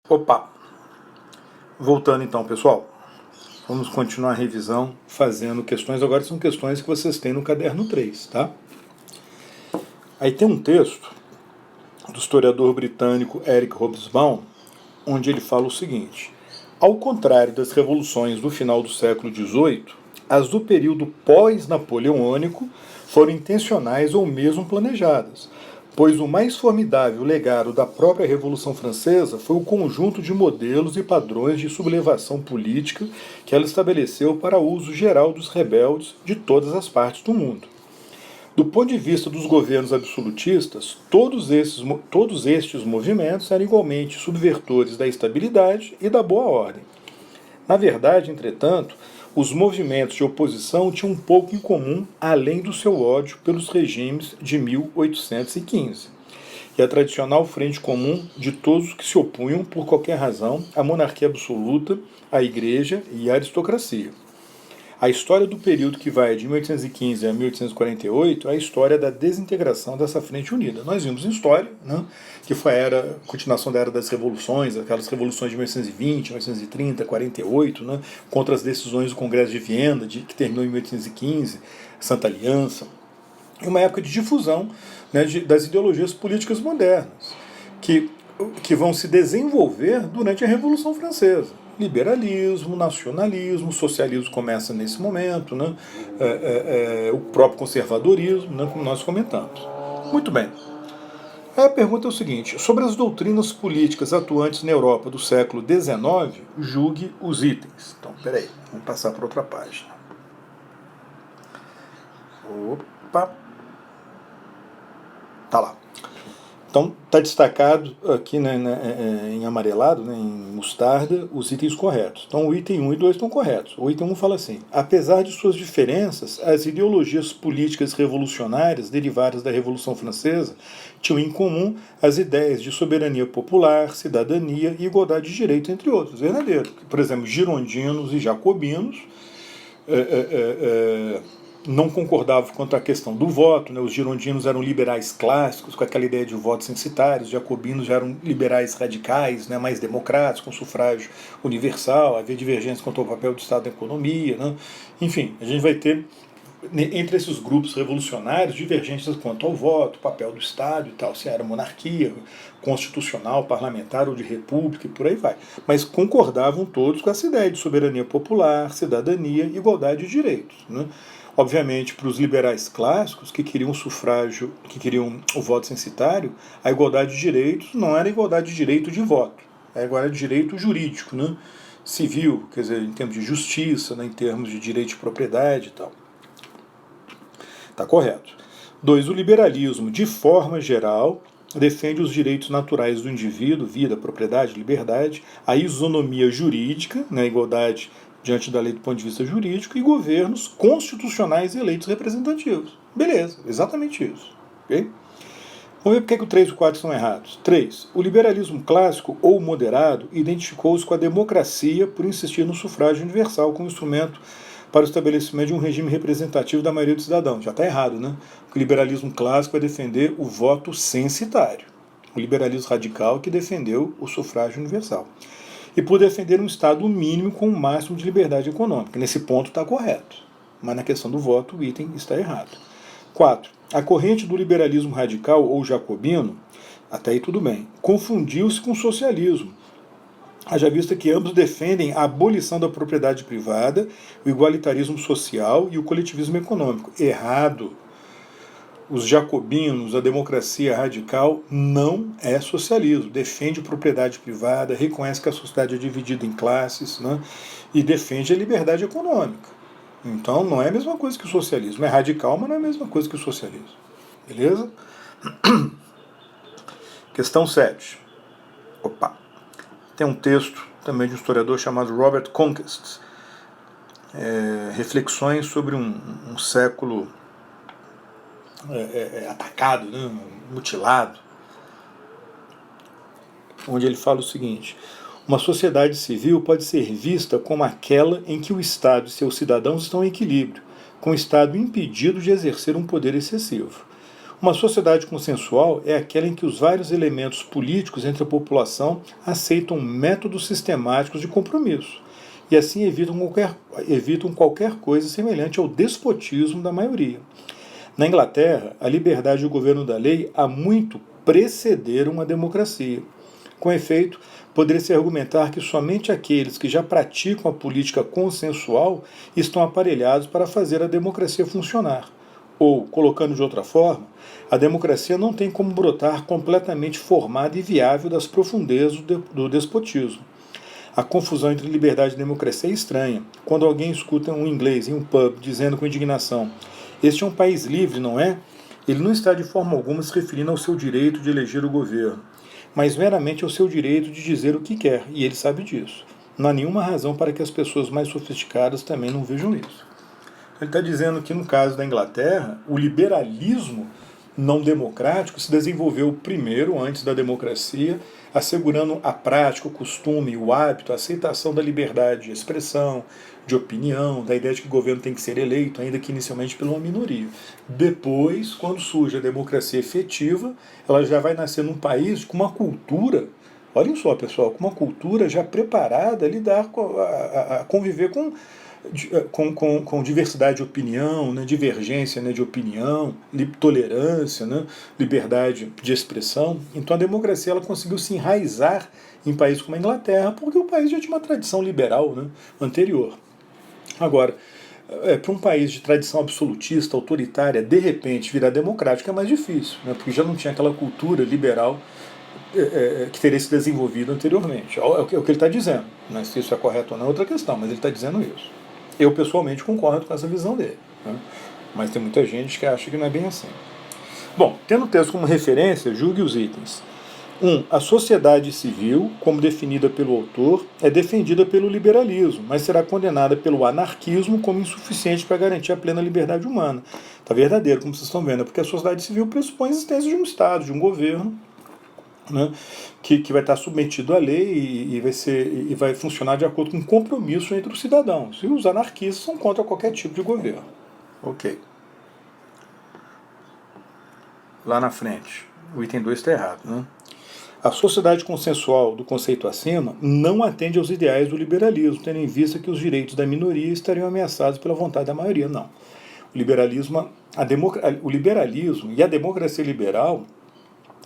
Opa! Voltando então, pessoal. Vamos continuar a revisão fazendo questões. Agora são questões que vocês têm no caderno 3, tá? Aí tem um texto do historiador britânico Eric Hobsbawm, onde ele fala o seguinte: ao contrário das revoluções do final do século XVIII, as do período pós-napoleônico foram intencionais ou mesmo planejadas, pois o mais formidável legado da própria Revolução Francesa foi o conjunto de modelos e padrões de sublevação política que ela estabeleceu para uso geral dos rebeldes de todas as partes do mundo. Do ponto de vista dos governos absolutistas, todos estes movimentos eram igualmente subvertores da estabilidade e da boa ordem. Na verdade, entretanto, os movimentos de oposição tinham um pouco em comum, além do seu ódio pelos regimes de 1815, e a tradicional frente comum de todos os que se opunham, por qualquer razão, à monarquia absoluta, à igreja e à aristocracia. A história do período que vai de 1815 a 1848 é a história da desintegração dessa frente unida. Nós vimos em história, né, que foi a continuação da era das revoluções, aquelas revoluções de 1820, 1830, 48, né, contra as decisões do Congresso de Viena, que terminou em 1815, Santa Aliança. É uma época de difusão, né, das ideologias políticas modernas, que vão se desenvolver durante a Revolução Francesa. Liberalismo, nacionalismo, socialismo começa nesse momento, né? O próprio conservadorismo, né, como nós comentamos. Muito bem. Aí a pergunta é o seguinte: sobre as doutrinas políticas atuantes na Europa do século XIX, julgue os itens. Então, peraí, vamos passar para outra página. Opa! Tá lá. Então, está destacado aqui, né, em amarelado, né, em mostarda, os itens corretos. Então, o item 1 e 2 estão corretos. O item 1 fala assim: apesar de suas diferenças, as ideologias políticas revolucionárias derivadas da Revolução Francesa tinham em comum as ideias de soberania popular, cidadania e igualdade de direito, entre outros. Verdadeiro. Por exemplo, girondinos e jacobinos não concordavam quanto à questão do voto, né? Os girondinos eram liberais clássicos, com aquela ideia de votos censitários, os jacobinos já eram liberais radicais, né? Mais democráticos, com sufrágio universal, havia divergências quanto ao papel do Estado na economia, né? Enfim, a gente vai ter, entre esses grupos revolucionários, divergências quanto ao voto, papel do Estado e tal, se era monarquia, constitucional, parlamentar ou de república e por aí vai. Mas concordavam todos com essa ideia de soberania popular, cidadania e igualdade de direitos, né? Obviamente, para os liberais clássicos, que queriam o sufrágio, que queriam o voto censitário, a igualdade de direitos não era igualdade de direito de voto, era igualdade de direito jurídico, né? Civil, quer dizer, em termos de justiça, né? Em termos de direito de propriedade e tal. Está correto. 2. O liberalismo, de forma geral, defende os direitos naturais do indivíduo, vida, propriedade, liberdade, a isonomia jurídica, né? A igualdade diante da lei do ponto de vista jurídico, e governos constitucionais eleitos representativos. Beleza, exatamente isso. Okay? Vamos ver por que o 3 e o 4 estão errados. 3. O liberalismo clássico ou moderado identificou-se com a democracia por insistir no sufrágio universal como instrumento para o estabelecimento de um regime representativo da maioria dos cidadãos. Já está errado, né? O liberalismo clássico vai defender o voto censitário. O liberalismo radical que defendeu o sufrágio universal. E por defender um Estado mínimo com o máximo de liberdade econômica. Nesse ponto está correto, mas na questão do voto o item está errado. 4. A corrente do liberalismo radical ou jacobino, até aí tudo bem, confundiu-se com o socialismo. Haja vista que ambos defendem a abolição da propriedade privada, o igualitarismo social e o coletivismo econômico. Errado. Os jacobinos, a democracia radical, não é socialismo. Defende propriedade privada, reconhece que a sociedade é dividida em classes, né, e defende a liberdade econômica. Então não é a mesma coisa que o socialismo. É radical, mas não é a mesma coisa que o socialismo. Beleza? Questão 7. Opa. Tem um texto também de um historiador chamado Robert Conquest. Reflexões sobre um século atacado, né, mutilado, onde ele fala o seguinte: uma sociedade civil pode ser vista como aquela em que o Estado e seus cidadãos estão em equilíbrio, com o Estado impedido de exercer um poder excessivo. Uma sociedade consensual é aquela em que os vários elementos políticos entre a população aceitam métodos sistemáticos de compromisso e assim evitam qualquer coisa semelhante ao despotismo da maioria. Na Inglaterra, a liberdade e o governo da lei há muito precederam a democracia. Com efeito, poderia-se argumentar que somente aqueles que já praticam a política consensual estão aparelhados para fazer a democracia funcionar. Ou, colocando de outra forma, a democracia não tem como brotar completamente formada e viável das profundezas do despotismo. A confusão entre liberdade e democracia é estranha. Quando alguém escuta um inglês em um pub dizendo com indignação: "Este é um país livre, não é?", ele não está de forma alguma se referindo ao seu direito de eleger o governo, mas meramente ao seu direito de dizer o que quer, e ele sabe disso. Não há nenhuma razão para que as pessoas mais sofisticadas também não vejam isso. Ele está dizendo que, no caso da Inglaterra, o liberalismo não democrático se desenvolveu primeiro, antes da democracia, assegurando a prática, o costume, o hábito, a aceitação da liberdade de expressão, de opinião, da ideia de que o governo tem que ser eleito, ainda que inicialmente por uma minoria. Depois, quando surge a democracia efetiva, ela já vai nascer num país com uma cultura, olhem só, pessoal, com uma cultura já preparada a lidar, a conviver com diversidade de opinião, né, divergência, né, de opinião, tolerância, né, liberdade de expressão. Então a democracia ela conseguiu se enraizar em países como a Inglaterra, porque o país já tinha uma tradição liberal, né, anterior. Agora, para um país de tradição absolutista, autoritária, de repente virar democrático é mais difícil, né, porque já não tinha aquela cultura liberal que teria se desenvolvido anteriormente. É o que ele está dizendo. Né? Se isso é correto ou não é outra questão, mas ele está dizendo isso. Eu, pessoalmente, concordo com essa visão dele. Né? Mas tem muita gente que acha que não é bem assim. Bom, tendo o texto como referência, julgue os itens. 1. A sociedade civil, como definida pelo autor, é defendida pelo liberalismo, mas será condenada pelo anarquismo como insuficiente para garantir a plena liberdade humana. Está verdadeiro, como vocês estão vendo, porque a sociedade civil pressupõe a existência de um Estado, de um governo, né, que vai estar submetido à lei e vai funcionar de acordo com um compromisso entre os cidadãos. E os anarquistas são contra qualquer tipo de governo. Ok. Lá na frente, o item 2 está errado. Né? A sociedade consensual do conceito acima não atende aos ideais do liberalismo, tendo em vista que os direitos da minoria estariam ameaçados pela vontade da maioria. Não. O liberalismo e a democracia liberal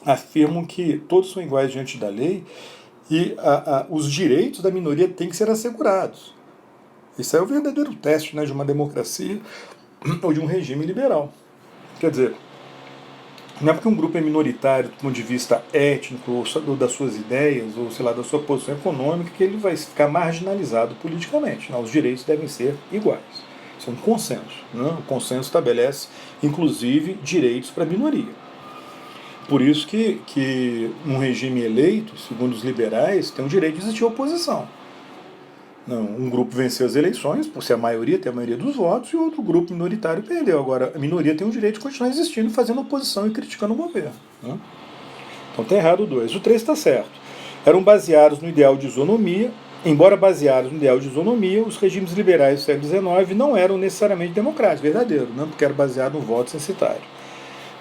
afirmam que todos são iguais diante da lei e os direitos da minoria têm que ser assegurados. Isso é o verdadeiro teste, né, de uma democracia ou de um regime liberal. Quer dizer, não é porque um grupo é minoritário do ponto de vista étnico ou das suas ideias ou, sei lá, da sua posição econômica que ele vai ficar marginalizado politicamente. Não, os direitos devem ser iguais. Isso é um consenso. Né? O consenso estabelece, inclusive, direitos para a minoria. Por isso que um regime eleito, segundo os liberais, tem o direito de existir oposição. Não, um grupo venceu as eleições, por ser a maioria, tem a maioria dos votos, e outro grupo minoritário perdeu. Agora, a minoria tem o direito de continuar existindo, fazendo oposição e criticando o governo. Né? Então está errado o 2. O 3 está certo. Eram baseados no ideal de isonomia. Embora baseados no ideal de isonomia, os regimes liberais do século XIX não eram necessariamente democráticos, verdadeiro, né? Porque era baseado no voto censitário.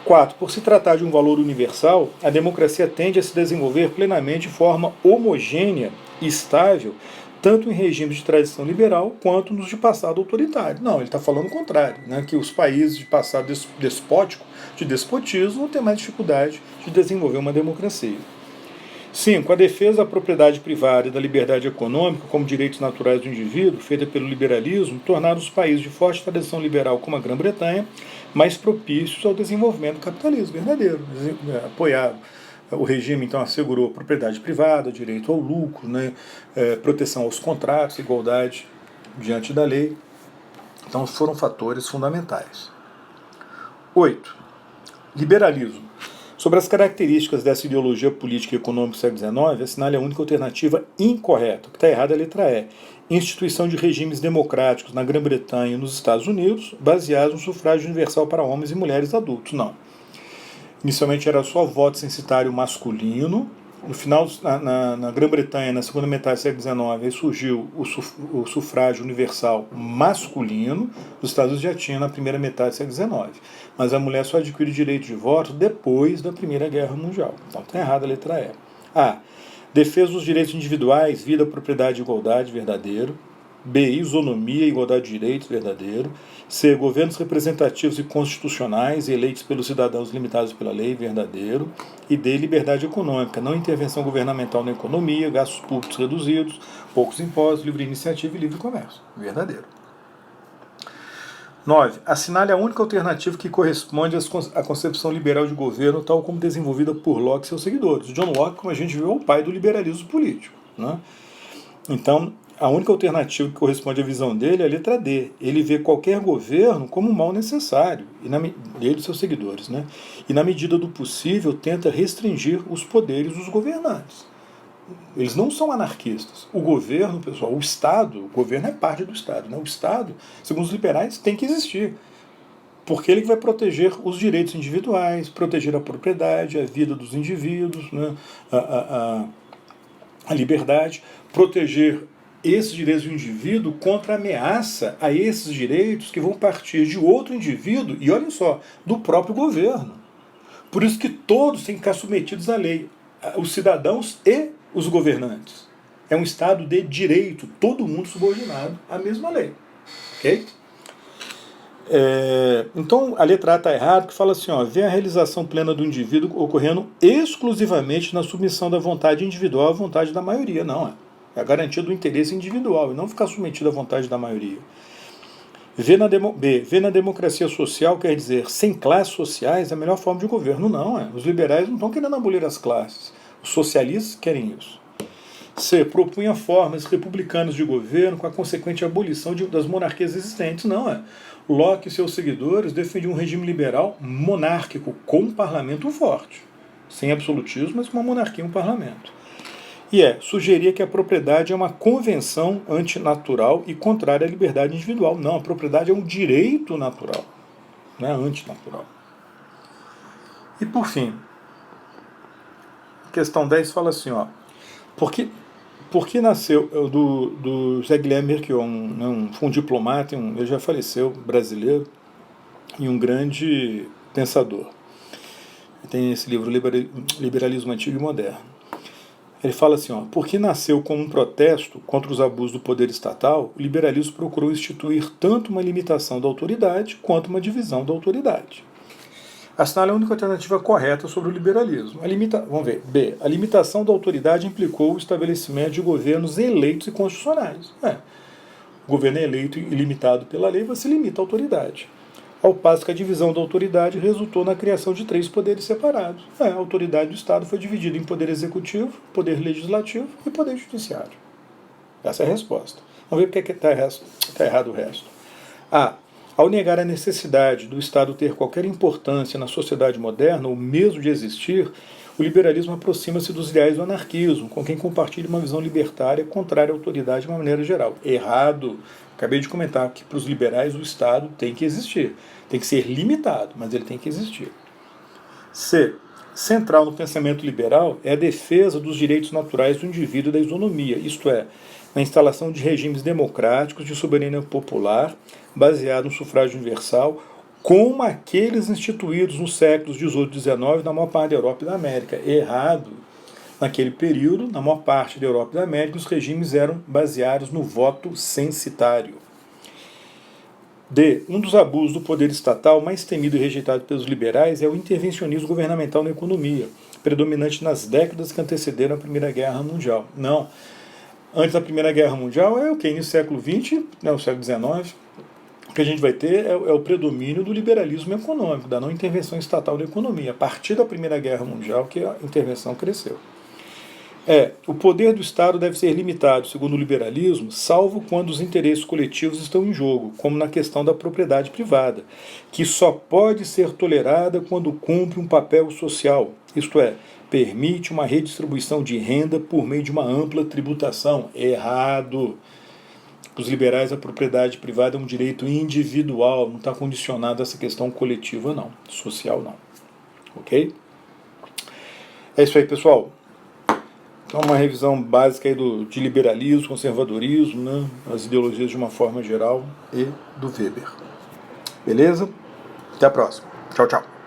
4. Por se tratar de um valor universal, a democracia tende a se desenvolver plenamente de forma homogênea e estável, tanto em regimes de tradição liberal quanto nos de passado autoritário. Não, ele está falando o contrário, né, que os países de passado despótico, de despotismo, vão ter mais dificuldade de desenvolver uma democracia. 5. A defesa da propriedade privada e da liberdade econômica como direitos naturais do indivíduo, feita pelo liberalismo, tornaram os países de forte tradição liberal como a Grã-Bretanha mais propícios ao desenvolvimento do capitalismo verdadeiro, apoiado. O regime, então, assegurou propriedade privada, direito ao lucro, né, proteção aos contratos, igualdade diante da lei. Então, foram fatores fundamentais. 8. Liberalismo. Sobre as características dessa ideologia política e econômica do século XIX, assinale a única alternativa incorreta. O que está errado é a letra E. Instituição de regimes democráticos na Grã-Bretanha e nos Estados Unidos, baseados no sufrágio universal para homens e mulheres adultos. Não. Inicialmente era só voto censitário masculino, no final, na Grã-Bretanha, na segunda metade do século XIX, aí surgiu o sufrágio universal masculino. Nos Estados Unidos já tinha na primeira metade do século XIX. Mas a mulher só adquire direito de voto depois da Primeira Guerra Mundial. Então está errada a letra E. A. Defesa dos direitos individuais, vida, propriedade e igualdade, verdadeiro. B. Isonomia e igualdade de direitos, verdadeiro. C. Governos representativos e constitucionais eleitos pelos cidadãos limitados pela lei, verdadeiro. E D. Liberdade econômica, não intervenção governamental na economia, gastos públicos reduzidos, poucos impostos, livre iniciativa e livre comércio, verdadeiro. 9. Assinale a única alternativa que corresponde à concepção liberal de governo, tal como desenvolvida por Locke e seus seguidores. John Locke, como a gente viu, é o pai do liberalismo político, né? Então, a única alternativa que corresponde à visão dele é a letra D. Ele vê qualquer governo como um mal necessário, ele e seus seguidores, né? E, na medida do possível, tenta restringir os poderes dos governantes. Eles não são anarquistas. O governo, pessoal, o governo é parte do Estado, né? O Estado, segundo os liberais, tem que existir. Porque ele vai proteger os direitos individuais, proteger a propriedade, a vida dos indivíduos, né? A liberdade, proteger esses direitos do indivíduo contra a ameaça a esses direitos que vão partir de outro indivíduo, e olhem só, do próprio governo. Por isso que todos têm que ficar submetidos à lei, os cidadãos e os governantes. É um Estado de direito, todo mundo subordinado à mesma lei. Ok? Então, a letra A está errada, que fala assim, vê a realização plena do indivíduo ocorrendo exclusivamente na submissão da vontade individual à vontade da maioria. Não, é a garantia do interesse individual e não ficar submetido à vontade da maioria. B. Vê na democracia social, quer dizer, sem classes sociais, a melhor forma de governo. Não, Os liberais não estão querendo abolir as classes. Os socialistas querem isso. C. Propunha formas republicanas de governo com a consequente abolição das monarquias existentes. Não, Locke e seus seguidores defendiam um regime liberal monárquico com um parlamento forte. Sem absolutismo, mas com uma monarquia e um parlamento. E sugeria que a propriedade é uma convenção antinatural e contrária à liberdade individual. Não, a propriedade é um direito natural, não é antinatural. E por fim, questão 10 fala assim, por que nasceu do José Guilherme Merquion, foi um diplomata, ele já faleceu, brasileiro, e um grande pensador. Tem esse livro, Liberalismo Antigo e Moderno. Ele fala assim, porque nasceu como um protesto contra os abusos do poder estatal, o liberalismo procurou instituir tanto uma limitação da autoridade quanto uma divisão da autoridade. Assinale a única alternativa correta sobre o liberalismo. Vamos ver. B. A limitação da autoridade implicou o estabelecimento de governos eleitos e constitucionais. O governo é eleito e limitado pela lei, você limita a autoridade. Ao passo que a divisão da autoridade resultou na criação de 3 poderes separados. A autoridade do Estado foi dividida em poder executivo, poder legislativo e poder judiciário. Essa é a resposta. Vamos ver porque está errado o resto. A. Ao negar a necessidade do Estado ter qualquer importância na sociedade moderna, ou mesmo de existir, o liberalismo aproxima-se dos ideais do anarquismo, com quem compartilha uma visão libertária contrária à autoridade de uma maneira geral. Errado. Acabei de comentar que para os liberais o Estado tem que existir. Tem que ser limitado, mas ele tem que existir. C. Central no pensamento liberal é a defesa dos direitos naturais do indivíduo e da isonomia, isto é, a instalação de regimes democráticos de soberania popular, baseado no sufrágio universal, como aqueles instituídos nos séculos XVIII e XIX na maior parte da Europa e da América. Errado. Naquele período, na maior parte da Europa e da América, os regimes eram baseados no voto censitário. D. Um dos abusos do poder estatal mais temido e rejeitado pelos liberais é o intervencionismo governamental na economia, predominante nas décadas que antecederam a Primeira Guerra Mundial. Não. Antes da Primeira Guerra Mundial é o que? No século XX, o século XIX, o que a gente vai ter é o predomínio do liberalismo econômico, da não intervenção estatal na economia. A partir da Primeira Guerra Mundial que a intervenção cresceu. O poder do Estado deve ser limitado, segundo o liberalismo, salvo quando os interesses coletivos estão em jogo, como na questão da propriedade privada, que só pode ser tolerada quando cumpre um papel social, isto é, permite uma redistribuição de renda por meio de uma ampla tributação. Errado. Para os liberais, a propriedade privada é um direito individual, não está condicionado a essa questão coletiva, não. Social, não. Ok? É isso aí, pessoal. Então, uma revisão básica aí de liberalismo, conservadorismo, né, as ideologias de uma forma geral e do Weber. Beleza? Até a próxima. Tchau, tchau.